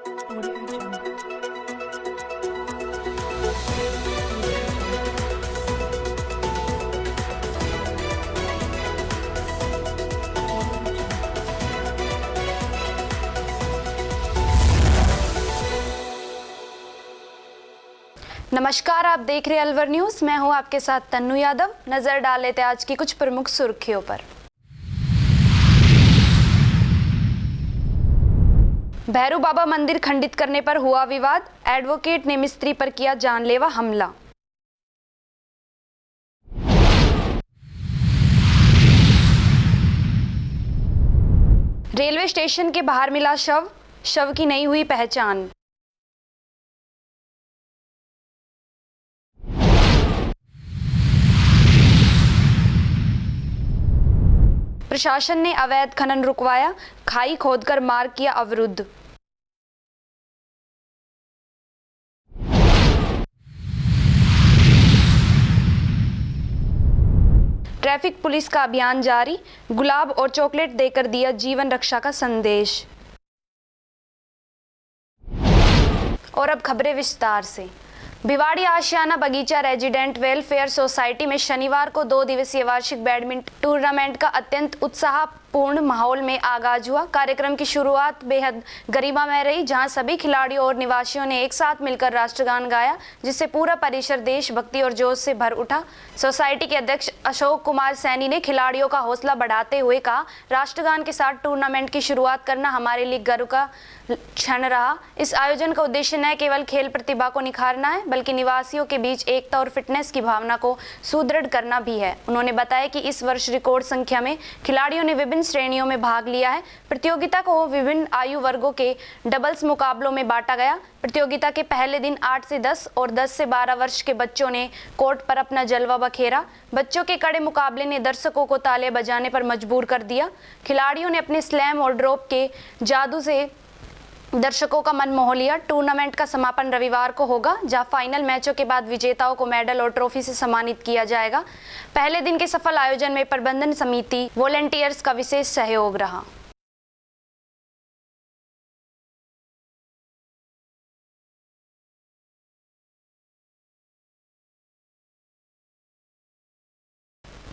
Audio Jungle. नमस्कार, आप देख रहे हैं अलवर न्यूज। मैं हूं आपके साथ तन्नू यादव। नजर डाल लेते हैं आज की कुछ प्रमुख सुर्खियों पर। भैरू बाबा मंदिर खंडित करने पर हुआ विवाद। एडवोकेट ने मिस्त्री पर किया जानलेवा हमला। रेलवे स्टेशन के बाहर मिला शव की नहीं हुई पहचान। प्रशासन ने अवैध खनन रुकवाया, खाई खोदकर मार्ग किया अवरुद्ध। ट्रैफिक पुलिस का अभियान जारी, गुलाब और चॉकलेट देकर दिया जीवन रक्षा का संदेश। और अब खबरें विस्तार से। भिवाड़ी आशियाना बगीचा रेजिडेंट वेलफेयर सोसाइटी में शनिवार को 2 दिवसीय वार्षिक बैडमिंटन टूर्नामेंट का अत्यंत उत्साहपूर्ण माहौल में आगाज हुआ। कार्यक्रम की शुरुआत बेहद गरिमामय रही, जहां सभी खिलाड़ियों और निवासियों ने एक साथ मिलकर राष्ट्रगान गाया, जिससे पूरा परिसर देशभक्ति और जोश से भर उठा। सोसाइटी के अध्यक्ष अशोक कुमार सैनी ने खिलाड़ियों का हौसला बढ़ाते हुए कहा, राष्ट्रगान के साथ टूर्नामेंट की शुरुआत करना हमारे लिए गर्व का क्षण रहा। इस आयोजन का उद्देश्य न केवल खेल प्रतिभा को निखारना है, बल्कि निवासियों के बीच एकता और फिटनेस की भावना को सुदृढ़ करना भी है। उन्होंने बताया कि इस वर्ष रिकॉर्ड संख्या में खिलाड़ियों ने विभिन्न श्रेणियों में भाग लिया है। प्रतियोगिता को विभिन्न आयु वर्गों के डबल्स मुकाबलों में बांटा गया। प्रतियोगिता के पहले दिन 8 से 10 और 10 से 12 वर्ष के बच्चों ने कोर्ट पर अपना जलवा बखेरा। बच्चों के कड़े मुकाबले ने दर्शकों को तालियां बजाने पर मजबूर कर दिया। खिलाड़ियों ने अपने स्लैम और ड्रॉप के जादू से दर्शकों का मन मोह लिया। टूर्नामेंट का समापन रविवार को होगा, जहां फाइनल मैचों के बाद विजेताओं को मेडल और ट्रॉफी से सम्मानित किया जाएगा। पहले दिन के सफल आयोजन में प्रबंधन समिति वॉलंटियर्स का विशेष सहयोग रहा।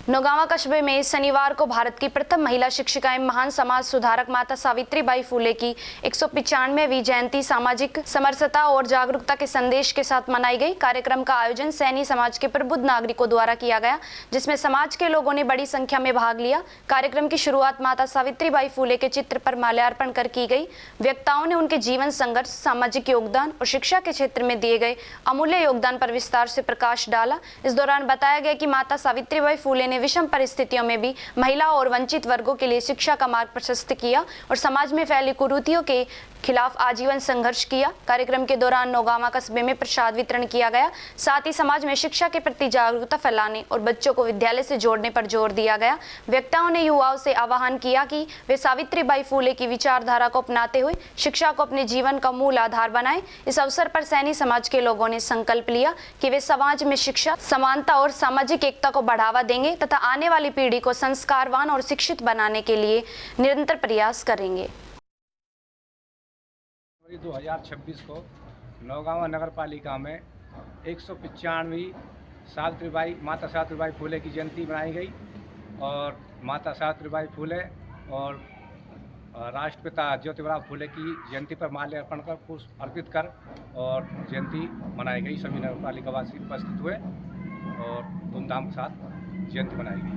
नौगांवा कस्बे में शनिवार को भारत की प्रथम महिला शिक्षिका एवं महान समाज सुधारक माता सावित्रीबाई फुले की 195वीं जयंती सामाजिक समरसता और जागरूकता के संदेश के साथ मनाई गई। कार्यक्रम का आयोजन सैनी समाज के प्रबुद्ध नागरिकों द्वारा किया गया, जिसमें समाज के लोगों ने बड़ी संख्या में भाग लिया। कार्यक्रम की शुरुआत माता सावित्रीबाई फुले के चित्र पर माल्यार्पण कर की गई। वक्ताओं ने उनके जीवन संघर्ष, सामाजिक योगदान और शिक्षा के क्षेत्र में दिए गए अमूल्य योगदान पर विस्तार से प्रकाश डाला। इस दौरान बताया गया कि माता सावित्रीबाई फुले ने विषम परिस्थितियों में भी महिला और वंचित वर्गों के लिए शिक्षा का मार्ग प्रशस्त किया और समाज में फैली कुरीतियों के खिलाफ आजीवन संघर्ष किया। कार्यक्रम के दौरान नौगांवा कस्बे में प्रसाद वितरण किया गया। साथ ही समाज में शिक्षा के प्रति जागरूकता फैलाने और बच्चों को विद्यालय से जोड़ने पर जोर दिया गया। वक्ताओं ने युवाओं से आह्वान किया कि वे सावित्रीबाई फुले की विचारधारा को अपनाते हुए शिक्षा को अपने जीवन का मूल आधार बनाएं। इस अवसर पर सैनी समाज के लोगों ने संकल्प लिया कि वे समाज में शिक्षा, समानता और सामाजिक एकता को बढ़ावा देंगे तथा आने वाली पीढ़ी को संस्कारवान और शिक्षित बनाने के लिए निरंतर प्रयास करेंगे। 2026 को नौगांवा नगर पालिका में 195वीं माता सावित्रीबाई फुले की जयंती मनाई गई और माता सावित्रीबाई फुले और राष्ट्रपिता ज्योतिबा फुले की जयंती पर माल्यार्पण कर पुष्प अर्पित कर और जयंती मनाई गई। सभी नगर पालिका वासी उपस्थित हुए और धूमधाम के साथ जयंती मनाई गई।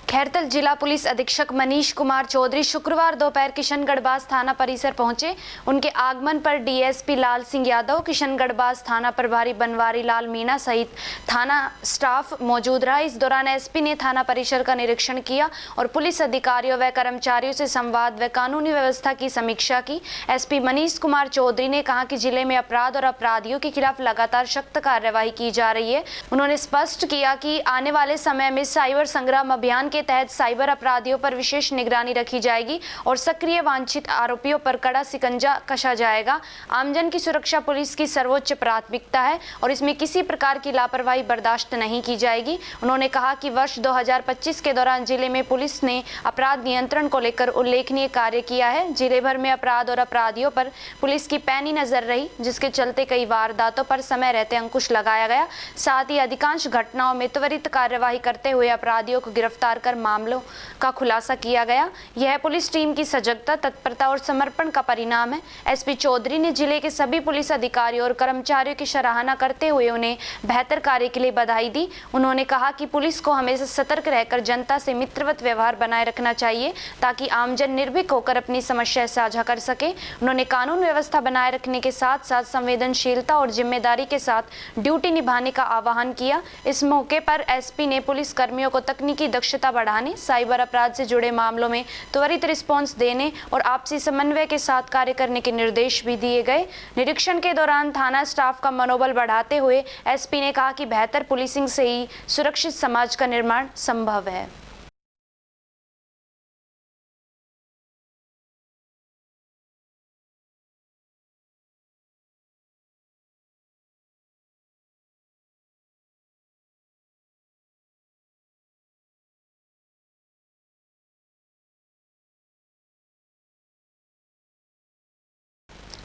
खैरतल जिला पुलिस अधीक्षक मनीष कुमार चौधरी शुक्रवार दोपहर किशनगढ़बाज थाना परिसर पहुंचे। उनके आगमन पर डीएसपी लाल सिंह यादव, किशनगढ़बाज थाना प्रभारी बनवारी लाल मीणा सहित थाना स्टाफ मौजूद रहा। इस दौरान एसपी ने थाना परिसर का निरीक्षण किया और पुलिस अधिकारियों व कर्मचारियों से संवाद व कानूनी व्यवस्था की समीक्षा की। एसपी मनीष कुमार चौधरी ने कहा कि जिले में अपराध और अपराधियों के खिलाफ लगातार सख्त कार्यवाही की जा रही है। उन्होंने स्पष्ट किया कि आने वाले समय में साइबर संग्राम अभियान के तहत साइबर अपराधियों पर विशेष निगरानी रखी जाएगी और सक्रिय वांछित आरोपियों पर कड़ा शिकंजा कसा जाएगा। आमजन की सुरक्षा पुलिस की सर्वोच्च प्राथमिकता है और इसमें किसी प्रकार की लापरवाही बर्दाश्त नहीं की जाएगी। उन्होंने कहा कि वर्ष 2025 के दौरान जिले में पुलिस ने अपराध नियंत्रण को लेकर उल्लेखनीय कार्य किया है। जिले भर में अपराध और अपराधियों पर पुलिस की पैनी नजर रही, जिसके चलते कई वारदातों पर समय रहते अंकुश लगाया गया। साथ ही अधिकांश घटनाओं में त्वरित कार्यवाही करते हुए अपराधियों को गिरफ्तार कर मामलों का खुलासा किया गया। यह पुलिस टीम की सजगता, तत्परता और समर्पण का परिणाम है। एसपी चौधरी ने जिले के सभी पुलिस अधिकारियों और कर्मचारियों की सराहना करते हुए उन्हें बेहतर कार्य के लिए बधाई दी। उन्होंने कहा कि पुलिस को हमेशा सतर्क रहकर जनता से मित्रवत व्यवहार बनाए रखना चाहिए ताकि आमजन निर्भीक होकर अपनी समस्या साझा कर सके। उन्होंने कानून व्यवस्था बनाए रखने के साथ साथ संवेदनशीलता और जिम्मेदारी के साथ ड्यूटी निभाने का आह्वान किया। इस मौके पर एसपी ने पुलिस कर्मियों को तकनीकी दक्षता बढ़ाने, साइबर अपराध से जुड़े मामलों में त्वरित रिस्पॉन्स देने और आपसी समन्वय के साथ कार्य करने के निर्देश भी दिए गए। निरीक्षण के दौरान थाना स्टाफ का मनोबल बढ़ाते हुए एसपी ने कहा कि बेहतर पुलिसिंग से ही सुरक्षित समाज का निर्माण संभव है।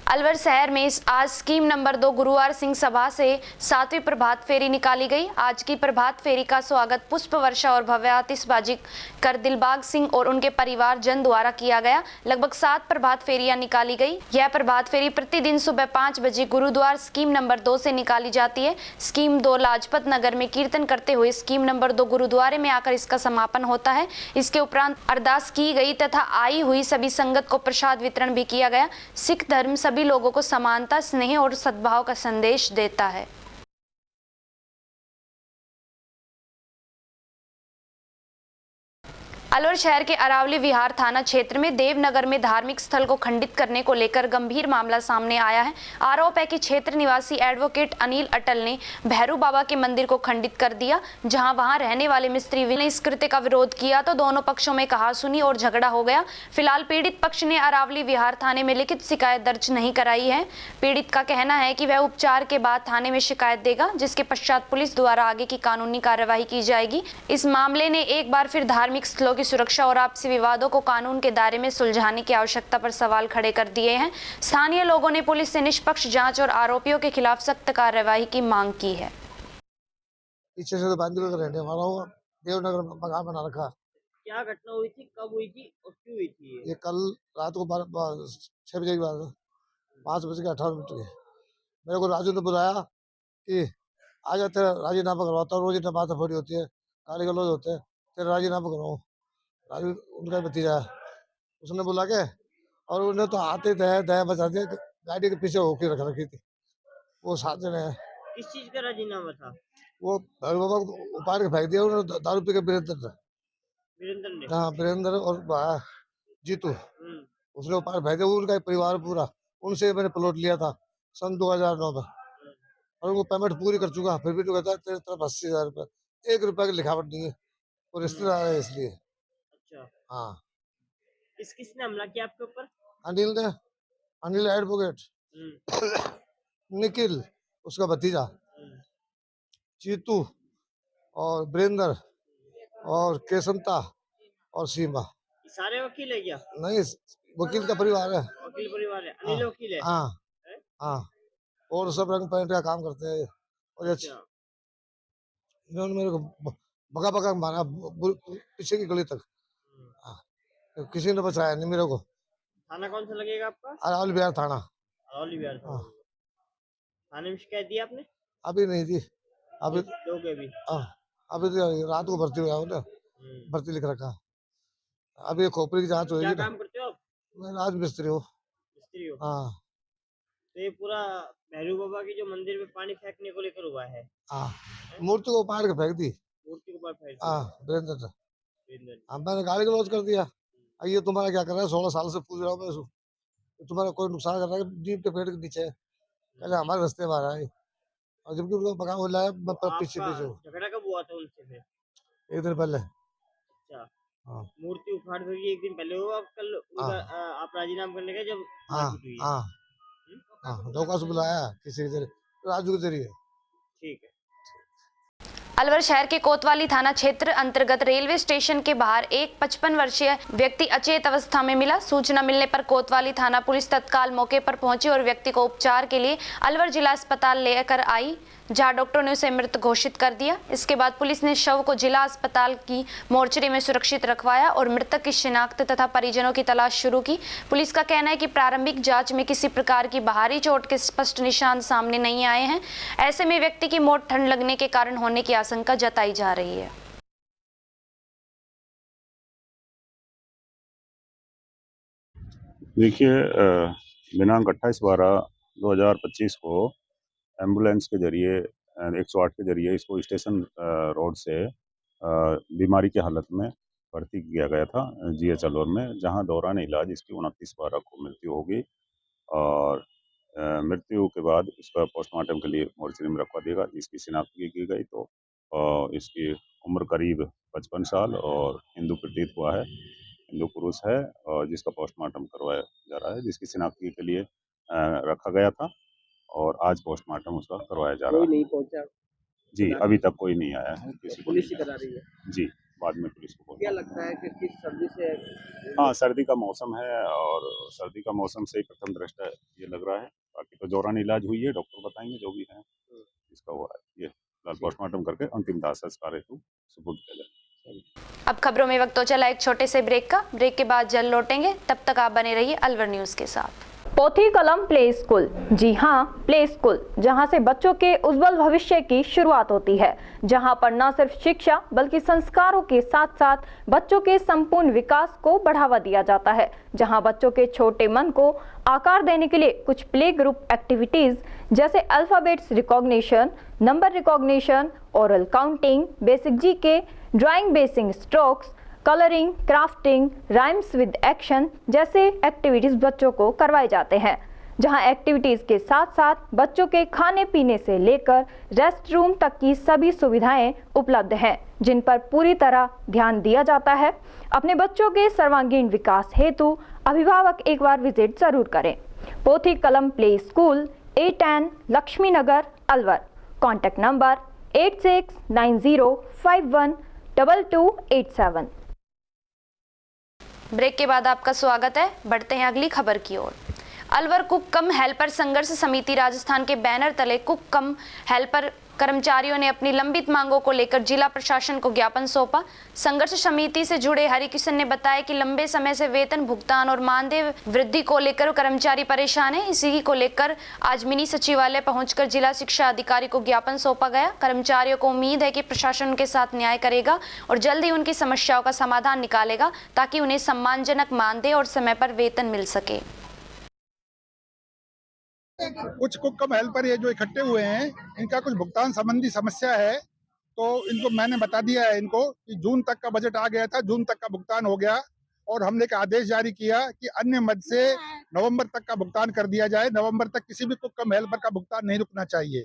अलवर शहर में आज स्कीम नंबर 2 गुरुवार सिंह सभा से 7वीं प्रभात फेरी निकाली गई। आज की प्रभात फेरी का स्वागत पुष्प वर्षा और भव्य आतिशबाजी कर दिलबाग सिंह और उनके परिवार जन द्वारा किया गया। लगभग 7 प्रभात फेरियां निकाली गई। यह प्रभात फेरी प्रतिदिन सुबह 5 बजे गुरुद्वार स्कीम नंबर 2 से निकाली जाती है। स्कीम 2 लाजपत नगर में कीर्तन करते हुए स्कीम नंबर 2 गुरुद्वारे में आकर इसका समापन होता है। इसके उपरांत अरदास की गई तथा आई हुई सभी संगत को प्रसाद वितरण भी किया गया। सिख धर्म सभी लोगों को समानता, स्नेह और सद्भाव का संदेश देता है। अलवर शहर के अरावली विहार थाना क्षेत्र में देवनगर में धार्मिक स्थल को खंडित करने को लेकर गंभीर मामला सामने आया है। आरोप है कि क्षेत्र निवासी एडवोकेट अनिल अटल ने भैरू बाबा के मंदिर को खंडित कर दिया। जहां वहां रहने वाले मिस्त्री ने इस कृत्य का विरोध किया तो दोनों पक्षों में कहासुनी और झगड़ा हो गया। फिलहाल पीड़ित पक्ष ने अरावली विहार थाने में लिखित शिकायत दर्ज नहीं कराई है। पीड़ित का कहना है कि वह उपचार के बाद थाने में शिकायत देगा, जिसके पश्चात पुलिस द्वारा आगे की कानूनी कार्यवाही की जाएगी। इस मामले ने एक बार फिर धार्मिक स्थलों की सुरक्षा और आपसी विवादों को कानून के दायरे में सुलझाने की आवश्यकता पर सवाल खड़े कर दिए हैं। स्थानीय लोगों ने पुलिस से निष्पक्ष जांच और आरोपियों के खिलाफ सख्त कार्यवाही की मांग की है। पीछे से तो बांदीपुर का रहने वाला हूँ, देवनगर में मकान बना रखा। क्या घटना हुई थी, कब हुई थी और क्यों हुई थी? ये कल रात को 6 बजे की बात है, 5:18 के। मेरे को राजू ने बुलाया कि आ जा, तेरा राजीनामा करवाता हूँ। रोज इतना बात थोड़ी होती है, गाली गलौज होते हैं, तेरा राजीनामा करवाऊँ। राजू उनका भतीजा है, उसने बुला के और उन्हें तो आते दया दया बचा दिया। गाड़ी के पीछे होके रख रखी थी। वो 7 जने हैं। किस चीज का राजीनामा था? वो भैरू बाबा को उपाड़ के फेंक दिया उन्होंने, दारू पी के। वीरेंद्र ने? हाँ, वीरेंद्र और जीतू, उसने उपाड़ फेंक दिया। उनका एक परिवार पूरा, उनसे मैंने प्लॉट लिया था सन 2009 में और उनको पेमेंट पूरी कर चुका। फिर भी तो कहता है तेरे तरफ 80,000 रुपये, 1 रुपया की लिखावट नहीं है। वो रिश्तेदार है इसलिए। अच्छा, हाँ, किसने हमला किया आपके ऊपर? अनिल ने, अनिल एडवोकेट, निखिल उसका भतीजा, जीतू और वीरेंद्र और केसंता और सीमा। ये सारे वकील है क्या? नहीं, वकील का परिवार है। वकील परिवार है, अनिल वकील है? हाँ हाँ, और सब रंग पेंट का काम करते हैं। और अच्छा, इन्होंने मेरे को भगा भगा मारा पीछे की गली तक। हाँ, तो किसी ने बचाया नहीं मेरे को। थाना कौन सा लगेगा आपका? अरावली बिहार थाना। अरावली बिहार थाना। हाँ, थाने में शिकायत दी आपने? अभी नहीं थी, अभी दोगे अभी? हाँ, अभी तो रात को भर्ती हुआ हूँ ना, भर्ती लिख रखा। अभी खोपड़ी की जांच क्या होगी ना। काम करते हो आप? मैं राज मिस्त्री हूँ। मिस्त्री हो? हाँ तो ये पूरा भैरू बाबा की जो मंदिर में पानी फेंकने को लेकर हुआ है? हाँ, मूर्ति को उपाड़ के फेंक दी। मूर्ति के ऊपर फेंक दी? हाँ, वीरेंद्र ने। वीरेंद्र ने। हाँ, मैंने गाली गलौज कर दिया। अब ये तुम्हारा क्या कर रहा है? 16 साल से पूछ रहा हूँ मैं इसको, तुम्हारा कोई नुकसान कर रहा है? जीप के पेड़ के नीचे है। पहले हमारे रास्ते में आ रहा है और जबकि उनको पका बोला है। मैं तो पीछे आपका पीछे हूँ। झगड़ा कब हुआ था उनसे फिर? 1 दिन पहले। अच्छा, हाँ मूर्ति उखाड़ होगी एक दिन पहले हुआ, अब कल उनका हाँ आप राजीनामा करने गए जब हाँ मारपीट हुई है। हाँ हम्म, हाँ धोखा से बुलाया किसी के जरिए राजू के जरिए। ठीक है। अलवर शहर के कोतवाली थाना क्षेत्र अंतर्गत रेलवे स्टेशन के बाहर एक 55 वर्षीय व्यक्ति अचेत अवस्था में मिला। सूचना मिलने पर कोतवाली थाना पुलिस तत्काल मौके पर पहुंची और व्यक्ति को उपचार के लिए अलवर जिला अस्पताल लेकर आई, जहां डॉक्टरों ने उसे मृत घोषित कर दिया। इसके बाद पुलिस ने शव को जिला अस्पताल की मोर्चरी में सुरक्षित रखवाया और मृतक की शिनाख्त तथा परिजनों की तलाश शुरू की। पुलिस का कहना है कि प्रारंभिक जांच में किसी प्रकार की बाहरी चोट के स्पष्ट निशान सामने नहीं आए हैं। ऐसे में व्यक्ति की मौत ठंड लगने के कारण होने की आशंका जताई जा रही है। देखिए, दिनांक 28/12/2025 को एम्बुलेंस के जरिए 108 के जरिए इसको स्टेशन रोड से बीमारी की हालत में भर्ती किया गया था जीएच अलवर में, जहां दौरान इलाज इसकी 29/12 को मृत्यु हो गई और मृत्यु के बाद इसका पोस्टमार्टम के लिए मोर्चरी में रखवा दिया गया, जिसकी शिनाख्त की गई। तो इसकी उम्र करीब 55 साल और हिंदू प्रतीत हुआ है, हिंदू पुरुष है और जिसका पोस्टमार्टम करवाया जा रहा है, जिसकी शिनाख्ती के लिए रखा गया था और आज पोस्टमार्टम उसका करवाया जा रहा कोई है। नहीं पहुंचा, जी, अभी तक कोई नहीं आया है, किसी को पुलिस ही नहीं करा आया। रही है। जी, बाद में पुलिस को क्या बोला। लगता है कि किस सर्दी से हाँ, सर्दी का मौसम है और सर्दी का मौसम से ही प्रथम दृष्टया ये लग रहा है। बाकी तो दौरान इलाज हुई है, डॉक्टर बताएंगे जो भी है इसका हुआ है। ये फिलहाल पोस्टमार्टम करके अंतिम दाह संस्कार हेतु सुपुर्द किया जाए। अब खबरों में वक्त हो चला एक छोटे से ब्रेक का। ब्रेक के बाद जल्द लौटेंगे, तब तक आप बने रहिए अलवर न्यूज के साथ। पोथी कलम प्ले स्कूल, जी हाँ, प्ले स्कूल, जहाँ से बच्चों के उज्जवल भविष्य की शुरुआत होती है, जहाँ पर न सिर्फ शिक्षा बल्कि संस्कारों के साथ साथ बच्चों के संपूर्ण विकास को बढ़ावा दिया जाता है, जहाँ बच्चों के छोटे मन को आकार देने के लिए कुछ प्ले ग्रुप एक्टिविटीज जैसे alphabets recognition, number recognition, oral counting, basic GK, drawing basic strokes, colouring, crafting, rhymes with action जैसे एक्टिविटीज बच्चों को करवाए जाते हैं, जहां एक्टिविटीज के साथ साथ बच्चों के खाने पीने से लेकर रेस्ट रूम तक की सभी सुविधाएं उपलब्ध हैं, जिन पर पूरी तरह ध्यान दिया जाता है। अपने बच्चों के सर्वांगीण विकास हेतु अभिभावक एक बार विजिट जरूर करें। Pothi Kalam play school, A10 Laxmi Nagar, Alwar. Contact number 8690512287। Break के बाद आपका स्वागत है। बढ़ते हैं अगली खबर की ओर। अलवर कुक कम हेल्पर संघर्ष समिति राजस्थान के बैनर तले कुक कम हेल्पर कर्मचारियों ने अपनी लंबित मांगों को लेकर जिला प्रशासन को ज्ञापन सौंपा। संघर्ष समिति से जुड़े हरिकिशन ने बताया कि लंबे समय से वेतन भुगतान और मानदेय वृद्धि को लेकर कर्मचारी परेशान है। इसी को लेकर आज मिनी सचिवालय पहुंचकर जिला शिक्षा अधिकारी को ज्ञापन सौंपा गया। कर्मचारियों को उम्मीद है कि प्रशासन उनके साथ न्याय करेगा और जल्द ही उनकी समस्याओं का समाधान निकालेगा, ताकि उन्हें सम्मानजनक मानदेय और समय पर वेतन मिल सके। कुछ कुक कम हेल्पर ये जो इकट्ठे हुए हैं, इनका कुछ भुगतान संबंधी समस्या है, तो इनको मैंने बता दिया है इनको कि जून तक का बजट आ गया था, जून तक का भुगतान हो गया और हमने एक आदेश जारी किया कि अन्य मद से नवंबर तक का भुगतान कर दिया जाए। नवंबर तक किसी भी कुक कम हेल्पर का भुगतान नहीं रुकना चाहिए।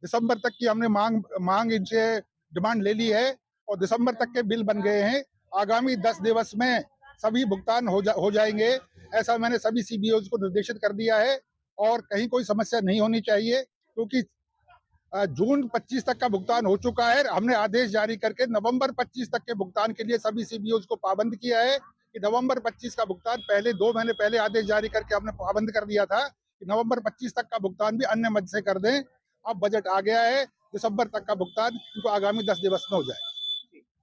दिसंबर तक की हमने मांग इनसे डिमांड ले ली है और दिसंबर तक के बिल बन गए हैं। आगामी 10 दिवस में सभी भुगतान हो जाएंगे, ऐसा मैंने सभी सीबीओज को निर्देशित कर दिया है और कहीं कोई समस्या नहीं होनी चाहिए, क्योंकि जून 25 तक का भुगतान हो चुका है। हमने आदेश जारी करके नवंबर 25 तक के भुगतान के लिए सभी सीबीओज को पाबंद किया है कि नवंबर 25 का भुगतान पहले 2 महीने पहले आदेश जारी करके हमने पाबंद कर दिया था कि नवंबर 25 तक का भुगतान भी अन्य मद से कर दें। अब बजट आ गया है, दिसंबर तक का भुगतान इनको आगामी 10 दिवस में हो जाए।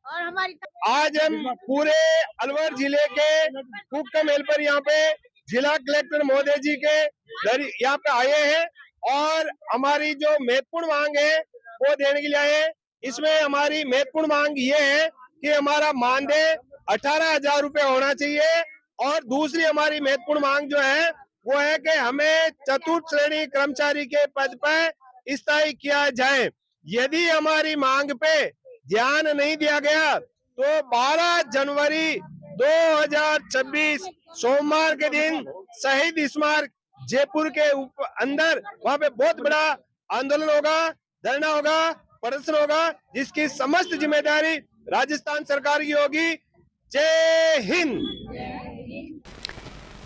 और हमारी आज हम पूरे अलवर जिले के कुक कम हेल्पर यहाँ पे जिला कलेक्टर महोदय जी के यहाँ पे आए हैं और हमारी जो महत्वपूर्ण मांग है वो देने के लिए आए हैं। इसमें हमारी महत्वपूर्ण मांग ये है कि हमारा मानदेय 18,000 रुपए होना चाहिए और दूसरी हमारी महत्वपूर्ण मांग जो है वो है कि हमें चतुर्थ श्रेणी कर्मचारी के पद पर स्थायी किया जाए। यदि हमारी मांग पे ध्यान नहीं दिया गया तो 12 जनवरी 2026 सोमवार के दिन शहीद स्मारक जयपुर के अंदर वहां पे बहुत बड़ा आंदोलन होगा, धरना होगा, प्रदर्शन होगा, जिसकी समस्त जिम्मेदारी राजस्थान सरकार की होगी। जय हिंद।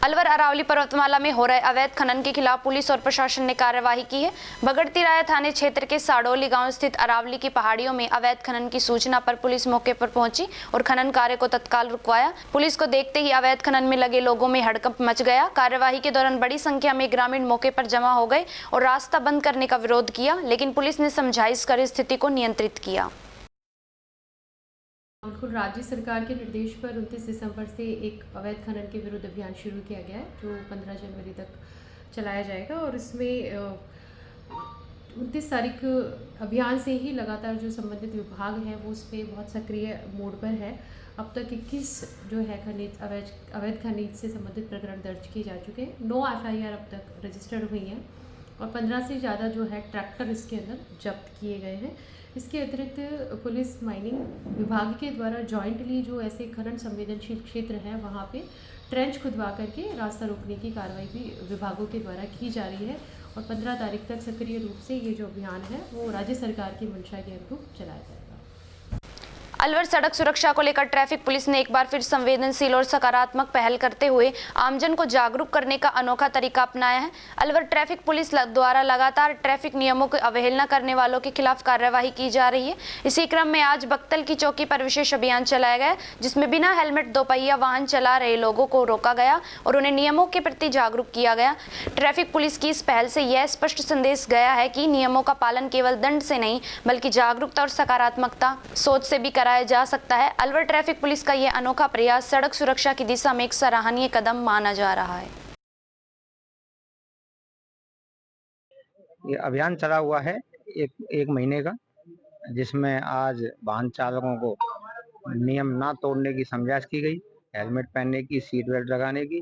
अलवर अरावली पर्वतमाला में हो रहे अवैध खनन के खिलाफ पुलिस और प्रशासन ने कार्यवाही की है। बगड़ती राय थाने क्षेत्र के साडोली गांव स्थित अरावली की पहाड़ियों में अवैध खनन की सूचना पर पुलिस मौके पर पहुंची और खनन कार्य को तत्काल रुकवाया। पुलिस को देखते ही अवैध खनन में लगे लोगों में हड़कंप मच गया। कार्यवाही के दौरान बड़ी संख्या में ग्रामीण मौके पर जमा हो गए और रास्ता बंद करने का विरोध किया, लेकिन पुलिस ने समझाइश कर स्थिति को नियंत्रित किया। बिल्कुल, राज्य सरकार के निर्देश पर 29 दिसंबर से एक अवैध खनन के विरुद्ध अभियान शुरू किया गया है, जो 15 जनवरी तक चलाया जाएगा। और इसमें 29 तारीख अभियान से ही लगातार जो संबंधित विभाग है वो उस पर बहुत सक्रिय मोड पर है। अब तक 21 जो है खनिज अवैध खनिज से संबंधित प्रकरण दर्ज किए जा चुके हैं। 9 FIR अब तक रजिस्टर्ड हुई हैं और 15 से ज़्यादा जो है ट्रैक्टर इसके अंदर जब्त किए गए हैं। इसके अतिरिक्त पुलिस माइनिंग विभाग के द्वारा जॉइंटली जो ऐसे खनन संवेदनशील क्षेत्र हैं वहाँ पे ट्रेंच खुदवा करके रास्ता रोकने की कार्रवाई भी विभागों के द्वारा की जा रही है और 15 तारीख तक सक्रिय रूप से ये जो अभियान है वो राज्य सरकार की मंशा के अनुरूप चलाया जाएगा। अलवर सड़क सुरक्षा को लेकर ट्रैफिक पुलिस ने एक बार फिर संवेदनशील और सकारात्मक पहल करते हुए आमजन को जागरूक करने का अनोखा तरीका अपनाया है। अलवर ट्रैफिक पुलिस द्वारा लगातार ट्रैफिक नियमों की अवहेलना करने वालों के खिलाफ कार्यवाही की जा रही है। इसी क्रम में आज बक्तल की चौकी पर विशेष अभियान चलाया गया, जिसमें बिना हेलमेट दोपहिया वाहन चला रहे लोगों को रोका गया और उन्हें नियमों के प्रति जागरूक किया गया। ट्रैफिक पुलिस की इस पहल से यह स्पष्ट संदेश गया है कि नियमों का पालन केवल दंड से नहीं बल्कि जागरूकता और सकारात्मकता सोच से भी कराया जा सकता है। अलवर ट्रैफिक पुलिस का यह अनोखा प्रयास सड़क सुरक्षा की दिशा में एक सराहनीय कदम माना जा रहा है। ये अभियान चला हुआ है एक महीने का, जिसमें आज वाहन चालकों को नियम ना तोड़ने की समझाइश की गई, हेलमेट पहनने की, सीट बेल्ट लगाने की,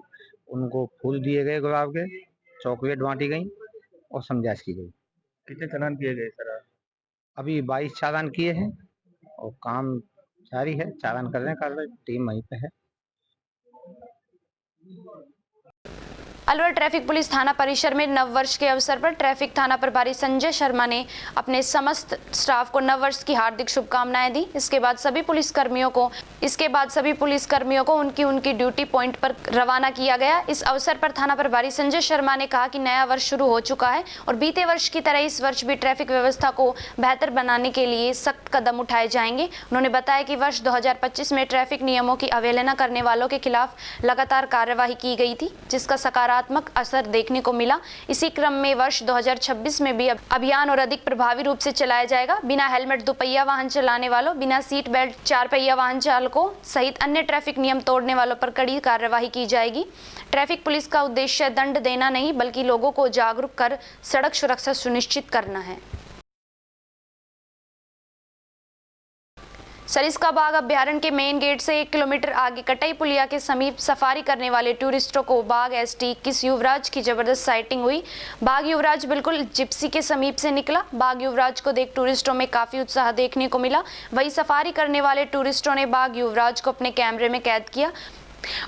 उनको फूल दिए गए गुलाब के, चॉकलेट बांटी गई और समझाइश की गई। कितने चालान किए गए सर? अभी 22 चालान किए हैं और काम जारी है, चालान कर रहे हैं, कार्रवाई टीम वहीं पे है। अलवर ट्रैफिक पुलिस थाना परिसर में नव वर्ष के अवसर पर ट्रैफिक थाना प्रभारी संजय शर्मा ने अपने समस्त स्टाफ को नव वर्ष की हार्दिक शुभकामनाएं दी। इसके बाद सभी पुलिसकर्मियों को उनकी ड्यूटी पॉइंट पर रवाना किया गया। इस अवसर पर थाना प्रभारी संजय शर्मा ने कहा कि नया वर्ष शुरू हो चुका है और बीते वर्ष की तरह इस वर्ष भी ट्रैफिक व्यवस्था को बेहतर बनाने के लिए सख्त कदम उठाए जाएंगे। उन्होंने बताया कि वर्ष 2025 में ट्रैफिक नियमों की अवहेलना करने वालों के खिलाफ लगातार कार्यवाही की गई थी, जिसका सकारात्मक असर देखने को मिला। इसी क्रम में वर्ष 2026 में भी अभियान और अधिक प्रभावी रूप से चलाया जाएगा। बिना हेलमेट दोपहिया वाहन चलाने वालों, बिना सीट बेल्ट 4 पहिया वाहन चालकों सहित अन्य ट्रैफिक नियम तोड़ने वालों पर कड़ी कार्रवाई की जाएगी। ट्रैफिक पुलिस का उद्देश्य दंड देना नहीं बल्कि लोगों को जागरूक कर सड़क सुरक्षा सुनिश्चित करना है। सरिस्का बाग अभ्यारण्य के मेन गेट से 1 किलोमीटर आगे कटाई पुलिया के समीप सफारी करने वाले टूरिस्टों को बाघ ST 21 युवराज की जबरदस्त साइटिंग हुई। बाघ युवराज बिल्कुल जिप्सी के समीप से निकला। बाघ युवराज को देख टूरिस्टों में काफी उत्साह देखने को मिला। वहीं सफारी करने वाले टूरिस्टों ने बाघ युवराज को अपने कैमरे में कैद किया।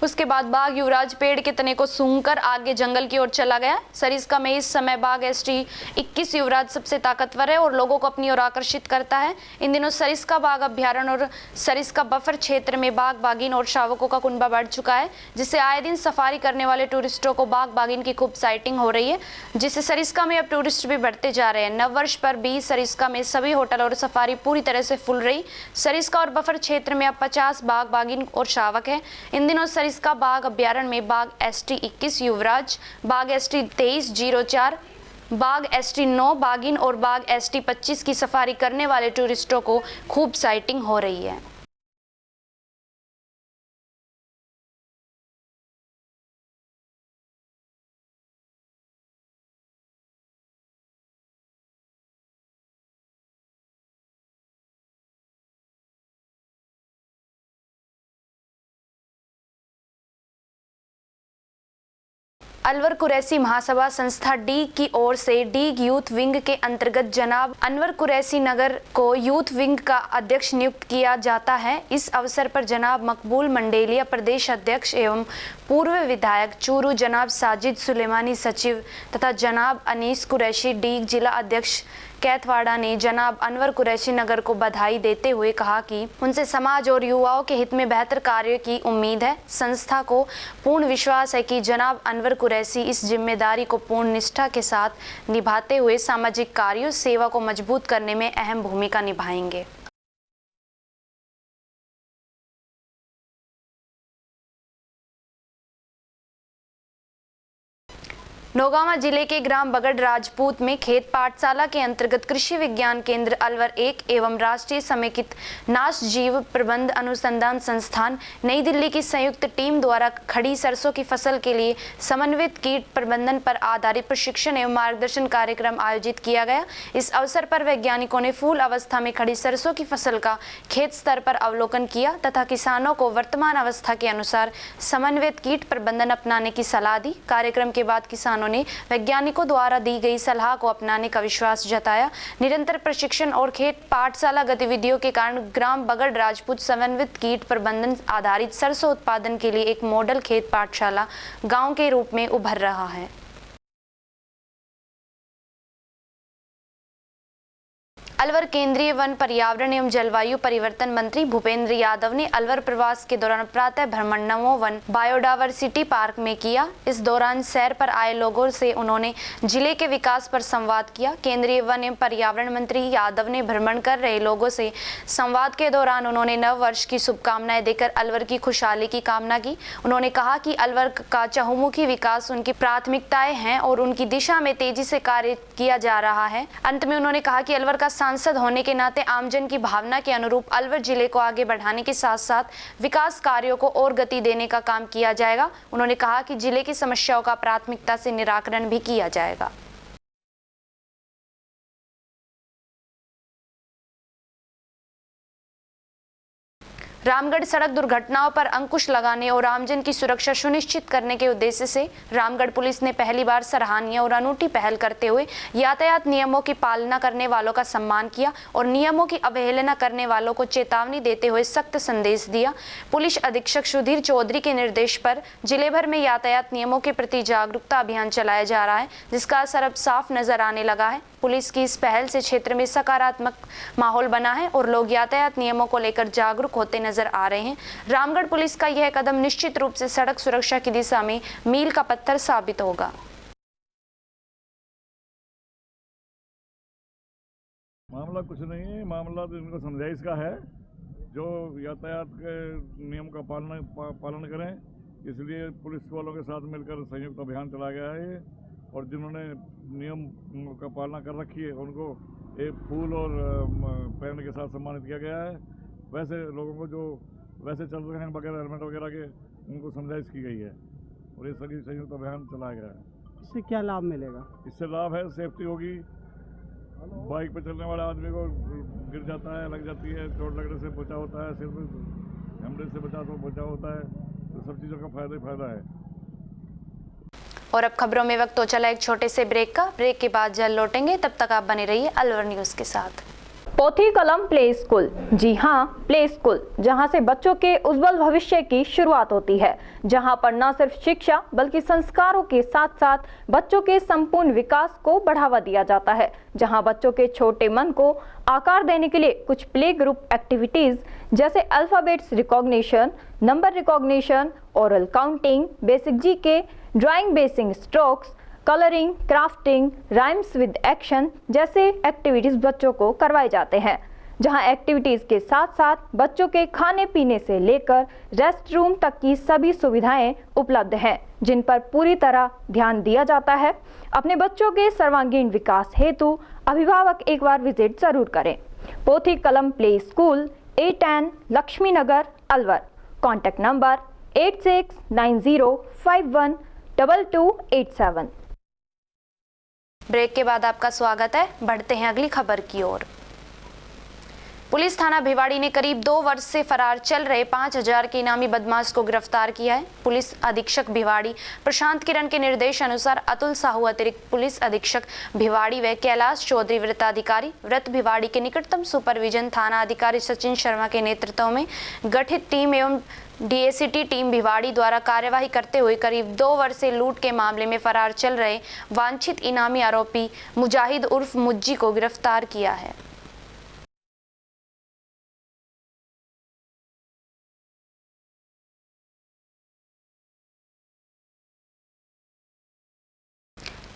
उसके बाद बाघ युवराज पेड़ के तने को सूंघकर आगे जंगल की ओर चला गया। सरिस्का में इस समय बाघ ST 21 युवराज सबसे ताकतवर है और लोगों को अपनी ओर आकर्षित करता है। इन दिनों सरिस्का बाघ अभ्यारण्य और सरिस्का बफर क्षेत्र में बाघ बाघिन और शावकों का कुनबा बढ़ चुका है, जिससे आए दिन सफारी करने वाले टूरिस्टों को बाघ बाघिन की खूब साइटिंग हो रही है, जिससे सरिस्का में अब टूरिस्ट भी बढ़ते जा रहे हैं। नववर्ष पर भी सरिस्का में सभी होटल और सफारी पूरी तरह से फुल रही। सरिस्का और बफर क्षेत्र में अब 50 बाघ बाघिन और शावक है। इन दिनों सरिस्का बाघ अभ्यारण्य में बाघ ST 21 युवराज, बाघ ST 2304, बाघ ST 9 बाघिन और बाघ ST 25 की सफारी करने वाले टूरिस्टों को खूब साइटिंग हो रही है। अलवर कुरैशी महासभा संस्था डी की ओर से डी यूथ विंग के अंतर्गत जनाब अनवर कुरैशी नगर को यूथ विंग का अध्यक्ष नियुक्त किया जाता है। इस अवसर पर जनाब मकबूल मंडेलिया प्रदेश अध्यक्ष एवं पूर्व विधायक चूरू, जनाब साजिद सुलेमानी सचिव तथा जनाब अनीस कुरैशी डी जिला अध्यक्ष कैथवाड़ा ने जनाब अनवर कुरैशी नगर को बधाई देते हुए कहा कि उनसे समाज और युवाओं के हित में बेहतर कार्य की उम्मीद है। संस्था को पूर्ण विश्वास है कि जनाब अनवर कुरैशी इस जिम्मेदारी को पूर्ण निष्ठा के साथ निभाते हुए सामाजिक कार्यों सेवा को मजबूत करने में अहम भूमिका निभाएंगे। नौगांवा जिले के ग्राम बगड़ राजपूत में खेत पाठशाला के अंतर्गत कृषि विज्ञान केंद्र अलवर 1 एवं राष्ट्रीय समेकित नाश जीव प्रबंध अनुसंधान संस्थान नई दिल्ली की संयुक्त टीम द्वारा खड़ी सरसों की फसल के लिए समन्वित कीट प्रबंधन पर आधारित प्रशिक्षण एवं मार्गदर्शन कार्यक्रम आयोजित किया गया। इस अवसर पर वैज्ञानिकों ने फूल अवस्था में खड़ी सरसों की फसल का खेत स्तर पर अवलोकन किया तथा किसानों को वर्तमान अवस्था के अनुसार समन्वित कीट प्रबंधन अपनाने की सलाह दी। कार्यक्रम के बाद किसानों ने वैज्ञानिकों द्वारा दी गई सलाह को अपनाने का विश्वास जताया। निरंतर प्रशिक्षण और खेत पाठशाला गतिविधियों के कारण ग्राम बगड़ राजपूत समन्वित कीट प्रबंधन आधारित सरसों उत्पादन के लिए एक मॉडल खेत पाठशाला गांव के रूप में उभर रहा है। अलवर केंद्रीय वन पर्यावरण एवं जलवायु परिवर्तन मंत्री भूपेंद्र यादव ने अलवर प्रवास के दौरान प्रातः भ्रमण नमो वन बायोडायवर्सिटी पार्क में किया। इस दौरान सैर पर आए लोगों से उन्होंने जिले के विकास पर संवाद किया। केंद्रीय वन एवं पर्यावरण मंत्री यादव ने भ्रमण कर रहे लोगों से संवाद के दौरान उन्होंने नव वर्ष की शुभकामनाएं देकर अलवर की खुशहाली की कामना की। उन्होंने कहा कि अलवर का चहुमुखी विकास उनकी प्राथमिकताएं हैं और उनकी दिशा में तेजी से कार्य किया जा रहा है। अंत में उन्होंने कहा कि अलवर का सांसद होने के नाते आमजन की भावना के अनुरूप अलवर जिले को आगे बढ़ाने के साथ साथ विकास कार्यों को और गति देने का काम किया जाएगा। उन्होंने कहा कि जिले की समस्याओं का प्राथमिकता से निराकरण भी किया जाएगा। रामगढ़ सड़क दुर्घटनाओं पर अंकुश लगाने और आमजन की सुरक्षा सुनिश्चित करने के उद्देश्य से रामगढ़ पुलिस ने पहली बार सराहनीय और अनूठी पहल करते हुए यातायात नियमों की पालना करने वालों का सम्मान किया और नियमों की अवहेलना करने वालों को चेतावनी देते हुए सख्त संदेश दिया। पुलिस अधीक्षक सुधीर चौधरी के निर्देश पर जिले भर में यातायात नियमों के प्रति जागरूकता अभियान चलाया जा रहा है, जिसका असर अब साफ नजर आने लगा है। पुलिस की इस पहल से क्षेत्र में सकारात्मक माहौल बना है और लोग यातायात नियमों को लेकर जागरूक होते नजर आ रहे हैं। रामगढ़ पुलिस का यह कदम निश्चित रूप से सड़क सुरक्षा की दिशा में मील का पत्थर साबित होगा। मामला कुछ नहीं है, मामला तो इनको समझाइश का है, जो यातायात के नियम का पालन करें, इसलिए पुलिस वालों के साथ मिलकर संयुक्त अभियान चलाया गया है और जिन्होंने नियम का पालना कर रखी है उनको एक फूल और पेन के साथ सम्मानित किया गया है। वैसे लोगों को जो वैसे चल रहे हैं बगैर हेलमेट वगैरह के, उनको समझाइश की गई है और ये सभी संयुक्त अभियान चलाया गया है। इससे क्या लाभ मिलेगा? इससे लाभ है, सेफ्टी होगी, बाइक पे चलने वाले आदमी को गिर जाता है, लग जाती है, चोट लगने से बचाव होता है, सिर्फ हेमरेज से बचाव होता है, तो सब चीज़ों का फायदा ही फायदा है। और अब खबरों में वक्त हो चला एक छोटे से ब्रेक का। ब्रेक के बाद जल्द लौटेंगे, तब तक आप बने रहिए अलवर न्यूज़ के साथ। पोथी कलम प्ले स्कूल, जी हाँ, प्ले स्कूल, जहाँ से बच्चों के उज्जवल भविष्य की शुरुआत होती है, जहाँ पर न सिर्फ शिक्षा बल्कि संस्कारों के साथ साथ बच्चों के संपूर्ण विकास को बढ़ावा दिया जाता है, जहाँ बच्चों के छोटे मन को आकार देने के लिए कुछ प्ले ग्रुप एक्टिविटीज जैसे alphabets recognition, number recognition, oral counting, basic GK, drawing basic strokes, colouring, crafting, rhymes with action जैसे एक्टिविटीज बच्चों को करवाए जाते हैं, जहां एक्टिविटीज के साथ साथ बच्चों के खाने पीने से लेकर रेस्ट रूम तक की सभी सुविधाएं उपलब्ध हैं, जिन पर पूरी तरह ध्यान दिया जाता है। अपने बच्चों के सर्वांगीण विकास हेतु अभिभावक एक बार विजिट जरूर करें। Pothi Kalam play school, A10 Laxmi Nagar, Alwar. Contact number 8690512287। Break के बाद आपका स्वागत है। बढ़ते हैं अगली खबर की ओर। पुलिस थाना भिवाड़ी ने करीब 2 वर्ष से फरार चल रहे 5000 के इनामी बदमाश को गिरफ्तार किया है। पुलिस अधीक्षक भिवाड़ी प्रशांत किरण के निर्देश अनुसार अतुल साहू अतिरिक्त पुलिस अधीक्षक भिवाड़ी व कैलाश चौधरी वृत्ताधिकारी व्रत भिवाड़ी के निकटतम सुपरविजन थाना अधिकारी सचिन शर्मा के नेतृत्व में गठित टीम एवं डीएसीटी टीम भिवाड़ी द्वारा कार्यवाही करते हुए करीब 2 वर्ष से लूट के मामले में फरार चल रहे वांछित इनामी आरोपी मुजाहिद उर्फ मुज्जी को गिरफ्तार किया है।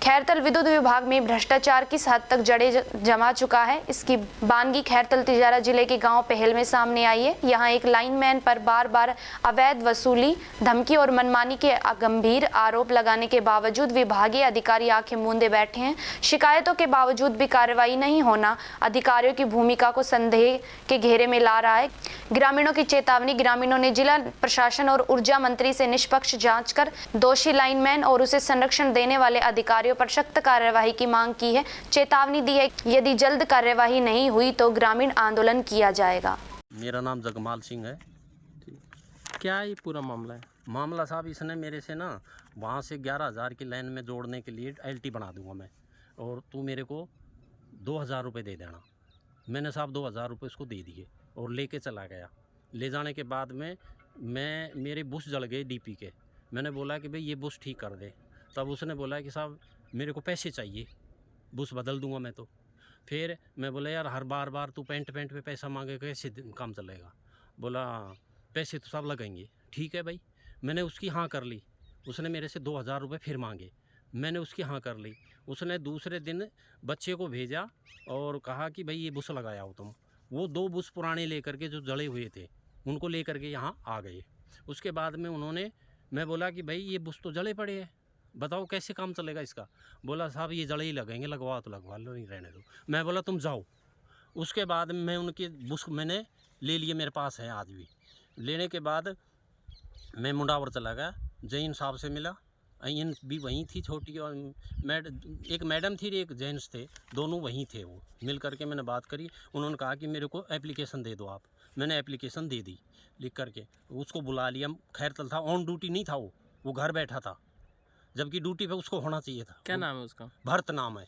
खैरतल विद्युत विभाग में भ्रष्टाचार किस हद तक जड़े जमा चुका है, इसकी बानगी खैरतल तिजारा जिले के गांव पहल में सामने आई है। यहां एक लाइनमैन पर बार बार अवैध वसूली, धमकी और मनमानी के गंभीर आरोप लगाने के बावजूद विभागीय अधिकारी आंखें मूंदे बैठे हैं। शिकायतों के बावजूद भी कार्रवाई नहीं होना अधिकारियों की भूमिका को संदेह के घेरे में ला रहा है। ग्रामीणों की चेतावनी। ग्रामीणों ने जिला प्रशासन और ऊर्जा मंत्री से निष्पक्ष जांच कर दोषी लाइनमैन और उसे संरक्षण देने वाले अधिकारियों पर सख्त कार्यवाही की मांग की है। चेतावनी दी है यदि जल्द कार्यवाही नहीं हुई तो ग्रामीण आंदोलन किया जाएगा। मेरा नाम जगमाल सिंह है। क्या है ये पूरा मामला है? मामला साहब, इसने मेरे से ना वहाँ से 11,000 की लाइन में जोड़ने के लिए एलटी बना दूंगा मैं, और तू मेरे को 2,000 रुपये दे देना। मैंने साहब 2,000 रुपये उसको दे दिए और लेके चला गया। ले जाने के बाद में मेरे बुश जल गए डीपी के। मैंने बोला कि भाई ये बुश ठीक कर दे। तब उसने बोला कि साहब मेरे को पैसे चाहिए, बुश बदल दूंगा मैं तो। फिर मैं बोला यार हर बार तू पेंट पे पैसा मांगे, कैसे काम चलेगा? बोला पैसे तो सब लगेंगे। ठीक है भाई, मैंने उसकी हाँ कर ली। उसने मेरे से 2,000 रुपये फिर मांगे, मैंने उसकी हाँ कर ली। उसने दूसरे दिन बच्चे को भेजा और कहा कि भाई ये बुश लगाया हो तुम। वो 2 बुश पुराने लेकर के जो जले हुए थे उनको लेकर के यहाँ आ गए। उसके बाद में मैं बोला कि भाई ये बुश तो जले पड़े हैं, बताओ कैसे काम चलेगा इसका? बोला साहब ये जड़े ही लगेंगे, लगवा तो लगवा लो, नहीं रहने दो। मैं बोला तुम जाओ। उसके बाद मैं उनके बुश मैंने ले लिए, मेरे पास है आज भी। लेने के बाद मैं मुंडावर चला गया, जैन साहब से मिला। अयन भी वहीं थी छोटी, और एक मैडम थी, एक जेंट्स थे, दोनों वहीं थे। वो मिल करके मैंने बात करी। उन्होंने कहा कि मेरे को एप्लीकेशन दे दो आप। मैंने एप्लीकेशन दे दी लिख करके। उसको बुला लिया। खैरतल था, ऑन ड्यूटी नहीं था, वो घर बैठा था, जबकि ड्यूटी पे उसको होना चाहिए था। क्या नाम है उसका? भरत नाम है,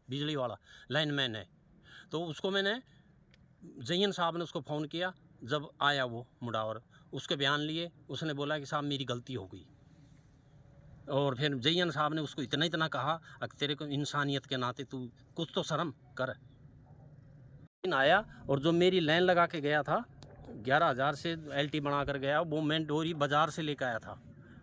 बिजली वाला लाइनमैन है। तो उसको मैंने जयन साहब ने उसको फ़ोन किया। जब आया वो मुंडावर, उसके बयान लिए। उसने बोला कि साहब मेरी गलती हो गई। और फिर जयन साहब ने उसको इतना कहा कि तेरे को इंसानियत के नाते तू कुछ तो शर्म कर। आया और जो मेरी लाइन लगा के गया था, 11,000 से एलटी बना कर गया, वो मैं डोरी बाज़ार से लेकर आया था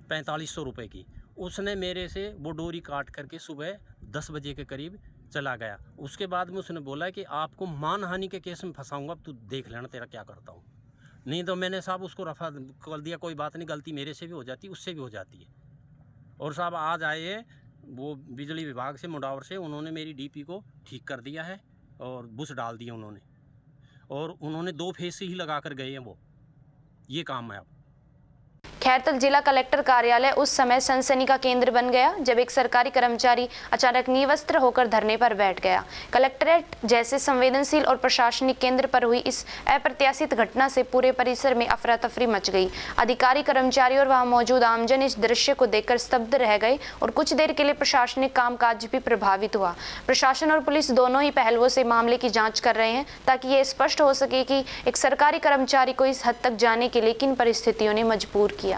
4500 रुपये की। उसने मेरे से वो डोरी काट करके सुबह 10 बजे के करीब चला गया। उसके बाद में उसने बोला कि आपको मानहानि के केस में फंसाऊंगा, तू देख लेना तेरा क्या करता हूँ। नहीं तो मैंने साहब उसको रफा कर दिया, कोई बात नहीं, गलती मेरे से भी हो जाती है, उससे भी हो जाती है। और साहब आज आए वो बिजली विभाग से, मुंडावर से, उन्होंने मेरी डीपी को ठीक कर दिया है और बुश डाल दिए उन्होंने। और उन्होंने 2 फेस से ही लगा कर गए हैं वो। ये काम है अब। खैरतल जिला कलेक्टर कार्यालय उस समय सनसनी का केंद्र बन गया जब एक सरकारी कर्मचारी अचानक निवस्त्र होकर धरने पर बैठ गया। कलेक्ट्रेट जैसे संवेदनशील और प्रशासनिक केंद्र पर हुई इस अप्रत्याशित घटना से पूरे परिसर में अफरा तफरी मच गई। अधिकारी, कर्मचारी और वहां मौजूद आमजन इस दृश्य को देखकर स्तब्ध रह गए और कुछ देर के लिए प्रशासनिक कामकाज भी प्रभावित हुआ। प्रशासन और पुलिस दोनों ही पहलुओं से मामले की जाँच कर रहे हैं ताकि ये स्पष्ट हो सके कि एक सरकारी कर्मचारी को इस हद तक जाने के लिए किन परिस्थितियों ने मजबूर किया।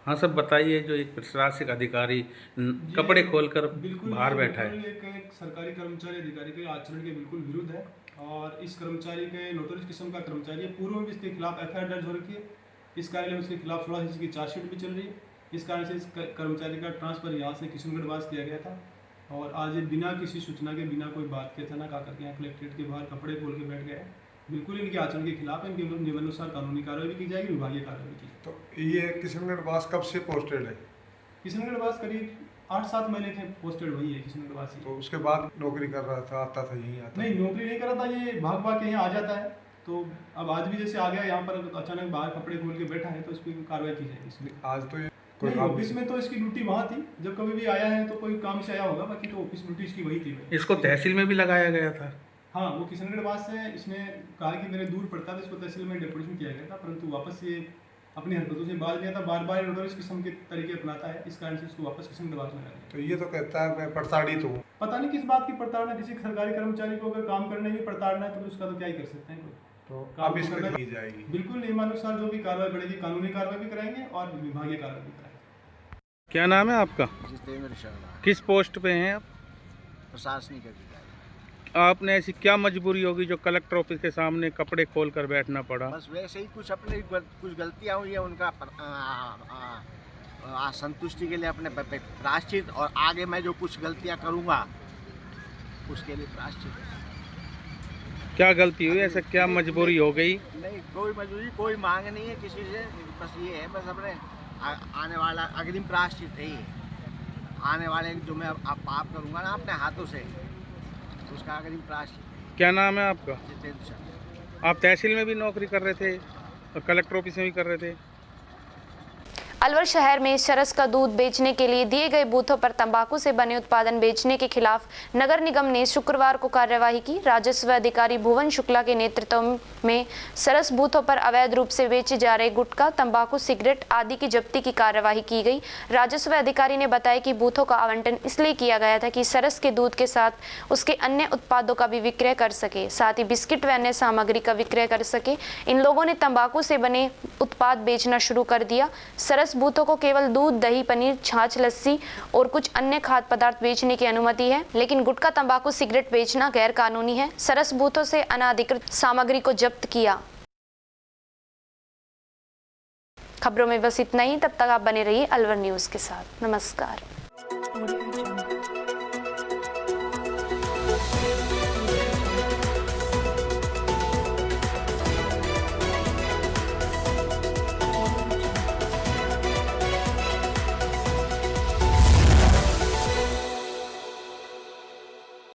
हाँ सब बताइए, जो एक प्रशासनिक अधिकारी कपड़े खोलकर बाहर बैठा है, एक सरकारी कर्मचारी अधिकारी के आचरण के बिल्कुल विरुद्ध है और इस कर्मचारी के नोटरीज किस्म का कर्मचारी है। पूर्व में इसके खिलाफ एफआईआर दर्ज हो रखी है। इस कार्यालय में उसके खिलाफ 16 की चार्जशीट भी चल रही है। इस कारण से इस कर्मचारी का ट्रांसफर यहाँ से किशनगढ़वास किया गया था और आज बिना किसी सूचना के, बिना कोई बात के अचानक आकर के यहाँ कलेक्ट्रेट के बाहर कपड़े खोल के बैठ गए। बिल्कुल इनके आचरण के खिलाफ है। इनके नियमानुसार कानूनी कार्रवाई भी की जाएगी, विभागीय कार्रवाई की जाएगी। तो ये किशनगढ़वास कब से पोस्टेड है? किशनगढ़वास करीब 8-7 महीने के पोस्टेड वही है किशनगढ़वास ही। तो उसके बाद नौकरी कर रहा था, आता था यहीं आता? नहीं, नौकरी नहीं कर रहा था, ये भाग के यहाँ आ जाता है। तो अब आज भी जैसे आ गया यहाँ पर, अचानक बाहर कपड़े खोल के बैठा है, तो इस पर कार्रवाई की जाएगी इसमें। आज तो नहीं, ऑफिस में तो इसकी ड्यूटी वहाँ थी। जब कभी भी आया है तो कोई काम से आया होगा, बाकी तो ऑफिस ड्यूटी इसकी वही थी। इसको तहसील में भी लगाया गया था? हाँ, वो किशनगढ़वास से इसने कहा कि मेरे दूर पड़ता था, इसको तहसील में डेपुटेशन किया गया था, परंतु वापस ये अपनी हरकतों से बाज गया था। बार नोटरीज किस्म के तरीके अपनाता है, इस कारण से इसको वापस किशनगढ़वास में लगाया। तो ये तो कहता है मैं प्रताड़ित हूँ। पता नहीं किस बात की प्रताड़ना। किसी सरकारी कर्मचारी को अगर काम करने में प्रताड़ना है तो उसका तो क्या ही कर सकते हैं कोई। तो अब इस पर की जाएगी? बिल्कुल नियमानुसार जो भी कार्रवाई बढ़ेगी, कानूनी कार्रवाई भी कराएंगे और विभागीय कार्रवाई भी कराएंगे। क्या नाम है आपका? जितेंद्र शर्मा। किस पोस्ट पे हैं आप? प्रशासनिक अधिकारी। आपने ऐसी क्या मजबूरी होगी जो कलेक्टर ऑफिस के सामने कपड़े खोल कर बैठना पड़ा? बस वैसे ही कुछ अपने कुछ गलतियां हुई है, उनका संतुष्टि के लिए अपने प्रायश्चित, और आगे मैं जो कुछ गलतियां करूंगा उसके लिए प्रायश्चित। क्या गलती हुई, ऐसा क्या मजबूरी हो गई? नहीं, कोई मजबूरी, कोई मांग नहीं है किसी से, बस ये है, बस अपने आने वाला अग्रिम प्रायश्चित है ये। आने वाले जो मैं आप पाप करूंगा ना अपने हाथों से, उसका अग्रिम प्रायश्चित। क्या नाम है आपका? जितेंद्र शर्मा। आप तहसील में भी नौकरी कर रहे थे और कलेक्टर ऑफिस में भी कर रहे थे। अलवर शहर में चरस का दूध बेचने के लिए दिए गए बूथों पर तंबाकू से बने उत्पादन बेचने के खिलाफ नगर निगम ने शुक्रवार को कार्यवाही की। राजस्व अधिकारी भुवन शुक्ला के नेतृत्व में सरस बूथों पर अवैध रूप से बेचे जा रहे गुटखा, तंबाकू, सिगरेट आदि की जब्ती की कार्यवाही की गई। राजस्व अधिकारी ने बताया कि बूथों का आवंटन इसलिए किया गया था कि सरस के दूध के साथ उसके अन्य उत्पादों का भी विक्रय कर सके, साथ ही बिस्किट व अन्य सामग्री का विक्रय कर सके। इन लोगों ने तंबाकू से बने उत्पाद बेचना शुरू कर दिया। सरस बूथों को केवल दूध, दही, पनीर, छाछ, लस्सी और कुछ अन्य खाद्य पदार्थ बेचने की अनुमति है, लेकिन गुटखा, तंबाकू, सिगरेट बेचना गैर कानूनी है। सरस बूथों से अनाधिकृत सामग्री को जब्त किया। खबरों में बस इतना ही। तब तक आप बने रहिए अलवर न्यूज के साथ। नमस्कार।